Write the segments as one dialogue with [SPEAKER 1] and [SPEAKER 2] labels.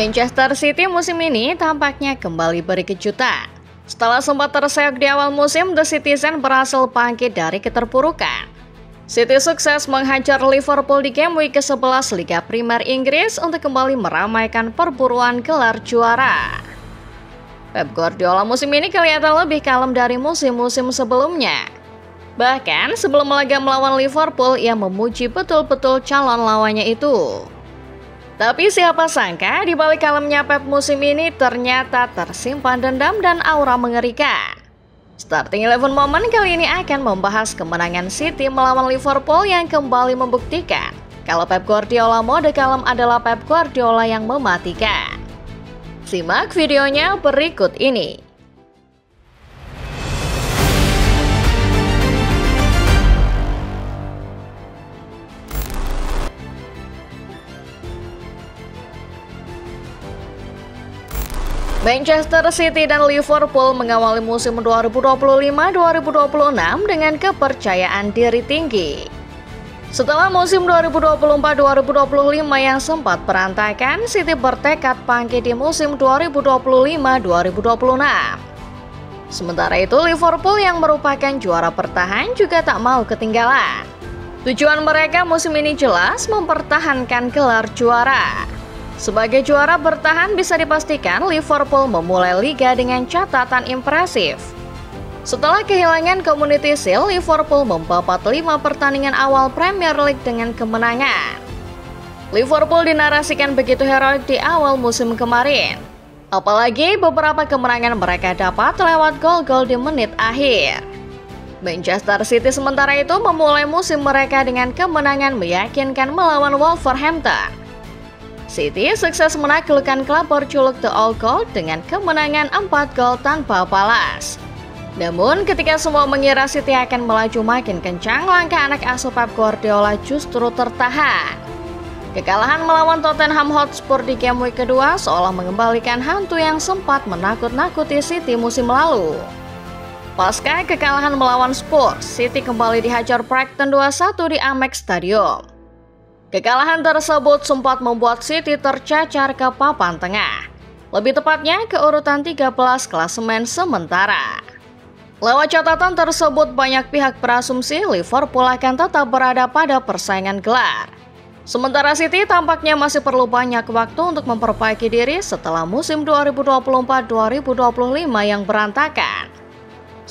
[SPEAKER 1] Manchester City musim ini tampaknya kembali beri kejutan. Setelah sempat terseok di awal musim, The Citizen berhasil bangkit dari keterpurukan. City sukses menghajar Liverpool di game week ke-11 Liga Primer Inggris untuk kembali meramaikan perburuan gelar juara. Pep Guardiola musim ini kelihatan lebih kalem dari musim-musim sebelumnya. Bahkan sebelum laga melawan Liverpool, ia memuji betul-betul calon lawannya itu. Tapi siapa sangka di balik kalemnya Pep musim ini ternyata tersimpan dendam dan aura mengerikan. Starting 11 Moment kali ini akan membahas kemenangan City melawan Liverpool yang kembali membuktikan kalau Pep Guardiola mode kalem adalah Pep Guardiola yang mematikan. Simak videonya berikut ini. Manchester City dan Liverpool mengawali musim 2025-2026 dengan kepercayaan diri tinggi. Setelah musim 2024-2025 yang sempat berantakan, City bertekad bangkit di musim 2025-2026. Sementara itu, Liverpool yang merupakan juara bertahan juga tak mau ketinggalan. Tujuan mereka musim ini jelas mempertahankan gelar juara. Sebagai juara bertahan, bisa dipastikan Liverpool memulai liga dengan catatan impresif. Setelah kehilangan Community Shield, Liverpool membabat 5 pertandingan awal Premier League dengan kemenangan. Liverpool dinarasikan begitu heroik di awal musim kemarin. Apalagi beberapa kemenangan mereka dapat lewat gol-gol di menit akhir. Manchester City sementara itu memulai musim mereka dengan kemenangan meyakinkan melawan Wolverhampton. City sukses menaklukkan klub berjuluk The Old Gold dengan kemenangan 4 gol tanpa balas. Namun ketika semua mengira City akan melaju makin kencang, langkah anak asuh Pep Guardiola justru tertahan. Kekalahan melawan Tottenham Hotspur di game week kedua seolah mengembalikan hantu yang sempat menakut-nakuti City musim lalu. Pasca kekalahan melawan Spurs, City kembali dihajar Brighton 2-1 di Amex Stadium. Kekalahan tersebut sempat membuat City tercacar ke papan tengah, lebih tepatnya ke urutan 13 klasemen sementara. Lewat catatan tersebut, banyak pihak berasumsi Liverpool akan tetap berada pada persaingan gelar. Sementara City tampaknya masih perlu banyak waktu untuk memperbaiki diri setelah musim 2024-2025 yang berantakan.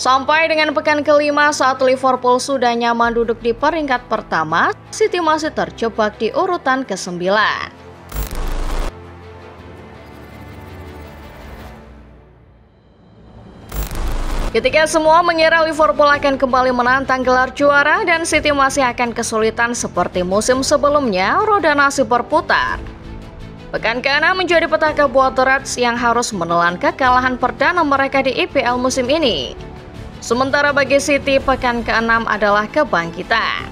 [SPEAKER 1] Sampai dengan pekan kelima saat Liverpool sudah nyaman duduk di peringkat pertama, City masih terjebak di urutan ke-9. Ketika semua mengira Liverpool akan kembali menantang gelar juara dan City masih akan kesulitan seperti musim sebelumnya, roda nasib berputar. Pekan ke-6 menjadi petaka buat The Reds yang harus menelan kekalahan perdana mereka di IPL musim ini. Sementara bagi City, pekan ke-6 adalah kebangkitan.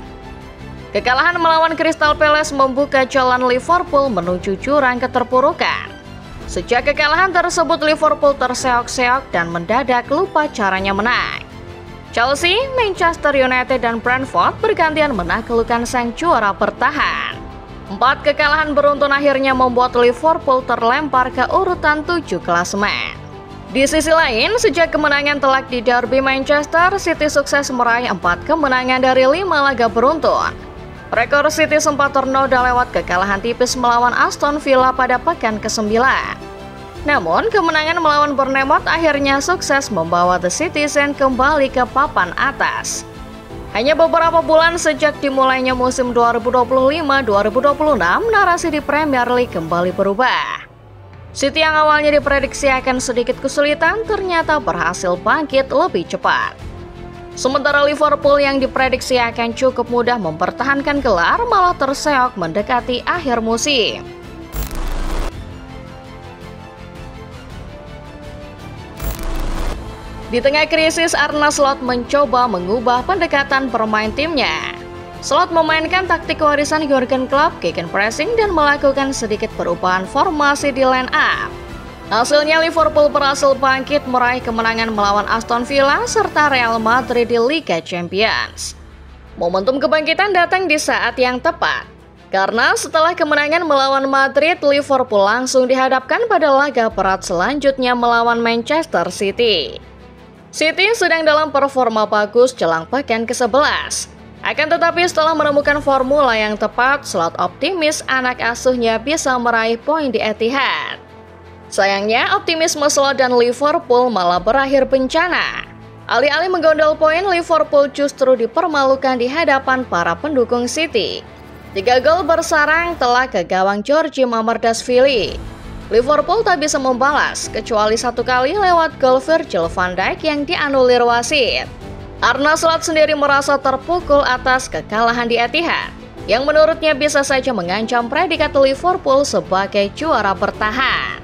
[SPEAKER 1] Kekalahan melawan Crystal Palace membuka jalan Liverpool menuju jurang keterpurukan. Sejak kekalahan tersebut, Liverpool terseok-seok dan mendadak lupa caranya menang. Chelsea, Manchester United, dan Brentford bergantian menaklukkan sang juara bertahan. 4 kekalahan beruntun akhirnya membuat Liverpool terlempar ke urutan 7 klasemen. Di sisi lain, sejak kemenangan telak di Derby Manchester, City sukses meraih 4 kemenangan dari 5 laga beruntun. Rekor City sempat ternoda lewat kekalahan tipis melawan Aston Villa pada pekan ke-9. Namun, kemenangan melawan Bournemouth akhirnya sukses membawa The Citizen kembali ke papan atas. Hanya beberapa bulan sejak dimulainya musim 2025-2026, narasi di Premier League kembali berubah. City yang awalnya diprediksi akan sedikit kesulitan ternyata berhasil bangkit lebih cepat. Sementara Liverpool yang diprediksi akan cukup mudah mempertahankan gelar malah terseok mendekati akhir musim. Di tengah krisis, Arne Slot mencoba mengubah pendekatan bermain timnya. Slot memainkan taktik warisan Jurgen Klopp, gegenpressing, dan melakukan sedikit perubahan formasi di line up. Hasilnya Liverpool berhasil bangkit meraih kemenangan melawan Aston Villa serta Real Madrid di Liga Champions. Momentum kebangkitan datang di saat yang tepat. Karena setelah kemenangan melawan Madrid, Liverpool langsung dihadapkan pada laga berat selanjutnya melawan Manchester City. City sedang dalam performa bagus jelang pekan ke-11. Akan tetapi setelah menemukan formula yang tepat, Slot optimis anak asuhnya bisa meraih poin di Etihad. Sayangnya, optimisme Slot dan Liverpool malah berakhir bencana. Alih-alih menggondol poin, Liverpool justru dipermalukan di hadapan para pendukung City. 3 gol bersarang telah ke gawang Georgi Mamardashvili. Liverpool tak bisa membalas, kecuali 1 kali lewat gol Virgil van Dijk yang dianulir wasit. Arne Slot sendiri merasa terpukul atas kekalahan di Etihad, yang menurutnya bisa saja mengancam predikat Liverpool sebagai juara bertahan.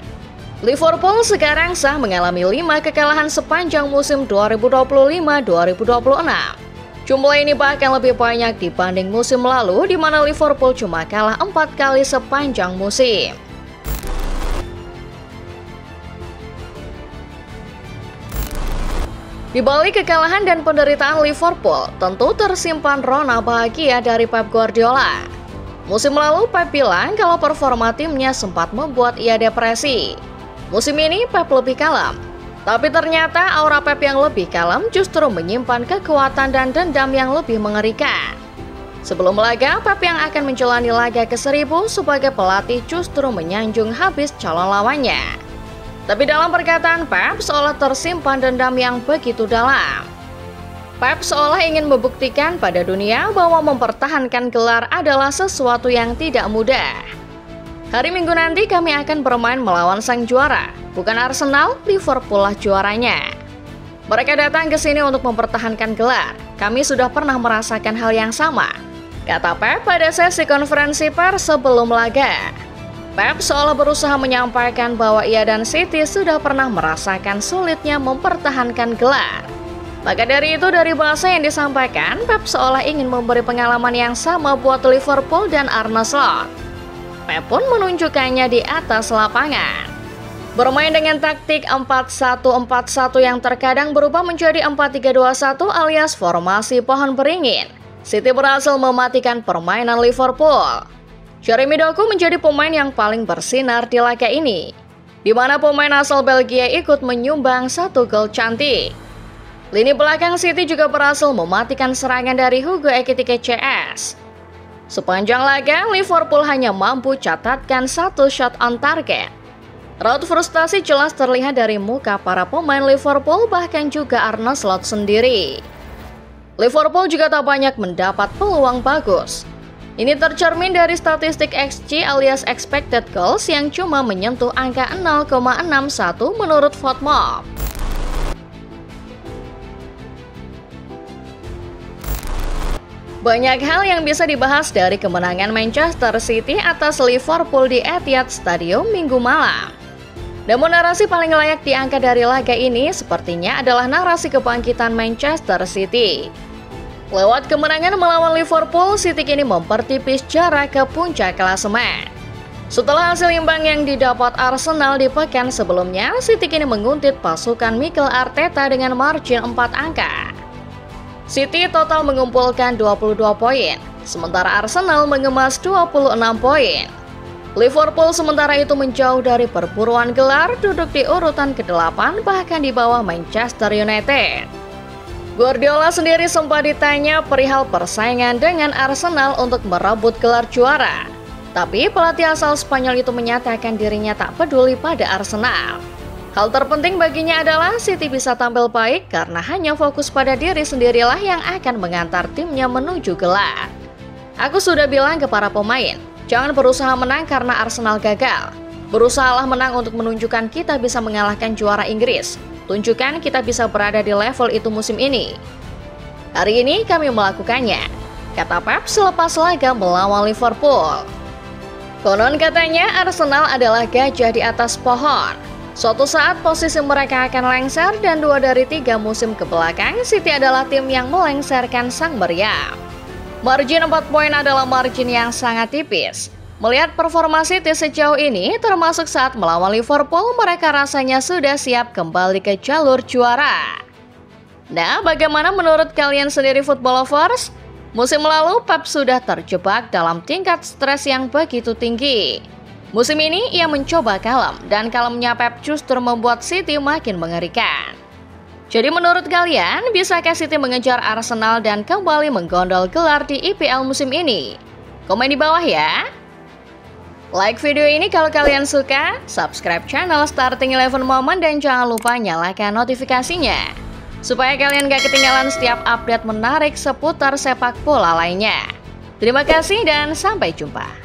[SPEAKER 1] Liverpool sekarang sah mengalami 5 kekalahan sepanjang musim 2025-2026. Jumlah ini bahkan lebih banyak dibanding musim lalu di mana Liverpool cuma kalah 4 kali sepanjang musim. Di balik kekalahan dan penderitaan Liverpool, tentu tersimpan rona bahagia dari Pep Guardiola. Musim lalu Pep bilang kalau performa timnya sempat membuat ia depresi. Musim ini Pep lebih kalem. Tapi ternyata aura Pep yang lebih kalem justru menyimpan kekuatan dan dendam yang lebih mengerikan. Sebelum laga, Pep yang akan menjalani laga ke-1000 sebagai pelatih justru menyanjung habis calon lawannya. Tapi dalam perkataan Pep seolah tersimpan dendam yang begitu dalam. Pep seolah ingin membuktikan pada dunia bahwa mempertahankan gelar adalah sesuatu yang tidak mudah. Hari Minggu nanti kami akan bermain melawan sang juara. Bukan Arsenal, Liverpool lah juaranya. Mereka datang ke sini untuk mempertahankan gelar. Kami sudah pernah merasakan hal yang sama, kata Pep pada sesi konferensi pers sebelum laga. Pep seolah berusaha menyampaikan bahwa ia dan City sudah pernah merasakan sulitnya mempertahankan gelar. Maka dari itu, dari bahasa yang disampaikan, Pep seolah ingin memberi pengalaman yang sama buat Liverpool dan Arne Slot. Pep pun menunjukkannya di atas lapangan. Bermain dengan taktik 4-1-4-1 yang terkadang berubah menjadi 4-3-2-1 alias formasi pohon beringin, City berhasil mematikan permainan Liverpool. Jeremy Doku menjadi pemain yang paling bersinar di laga ini, di mana pemain asal Belgia ikut menyumbang 1 gol cantik. Lini belakang City juga berhasil mematikan serangan dari Hugo Ekitike CS. Sepanjang laga, Liverpool hanya mampu catatkan 1 shot on target. Raut frustasi jelas terlihat dari muka para pemain Liverpool, bahkan juga Arne Slot sendiri. Liverpool juga tak banyak mendapat peluang bagus. Ini tercermin dari statistik XG alias expected goals yang cuma menyentuh angka 0,61 menurut FotMob. Banyak hal yang bisa dibahas dari kemenangan Manchester City atas Liverpool di Etihad Stadium Minggu malam. Namun narasi paling layak diangkat dari laga ini sepertinya adalah narasi kebangkitan Manchester City. Lewat kemenangan melawan Liverpool, City kini mempertipis jarak ke puncak klasemen. Setelah hasil imbang yang didapat Arsenal di pekan sebelumnya, City kini menguntit pasukan Mikel Arteta dengan margin 4 angka. City total mengumpulkan 22 poin, sementara Arsenal mengemas 26 poin. Liverpool sementara itu menjauh dari perburuan gelar, duduk di urutan ke-8 bahkan di bawah Manchester United. Guardiola sendiri sempat ditanya perihal persaingan dengan Arsenal untuk merebut gelar juara. Tapi pelatih asal Spanyol itu menyatakan dirinya tak peduli pada Arsenal. Hal terpenting baginya adalah City bisa tampil baik karena hanya fokus pada diri sendirilah yang akan mengantar timnya menuju gelar. Aku sudah bilang ke para pemain, jangan berusaha menang karena Arsenal gagal. Berusahalah menang untuk menunjukkan kita bisa mengalahkan juara Inggris. Tunjukkan kita bisa berada di level itu musim ini. Hari ini kami melakukannya, kata Pep selepas laga melawan Liverpool. Konon katanya Arsenal adalah gajah di atas pohon. Suatu saat posisi mereka akan lengser dan 2 dari 3 musim kebelakang City adalah tim yang melengsarkan sang meriam. Margin 4 poin adalah margin yang sangat tipis. Melihat performa City sejauh ini, termasuk saat melawan Liverpool, mereka rasanya sudah siap kembali ke jalur juara. Nah, bagaimana menurut kalian sendiri football lovers? Musim lalu Pep sudah terjebak dalam tingkat stres yang begitu tinggi. Musim ini ia mencoba kalem, dan kalemnya Pep justru membuat City makin mengerikan. Jadi menurut kalian, bisakah City mengejar Arsenal dan kembali menggondol gelar di IPL musim ini? Komen di bawah ya. Like video ini kalau kalian suka, subscribe channel Starting 11 Moment dan jangan lupa nyalakan notifikasinya, supaya kalian gak ketinggalan setiap update menarik seputar sepak bola lainnya. Terima kasih dan sampai jumpa.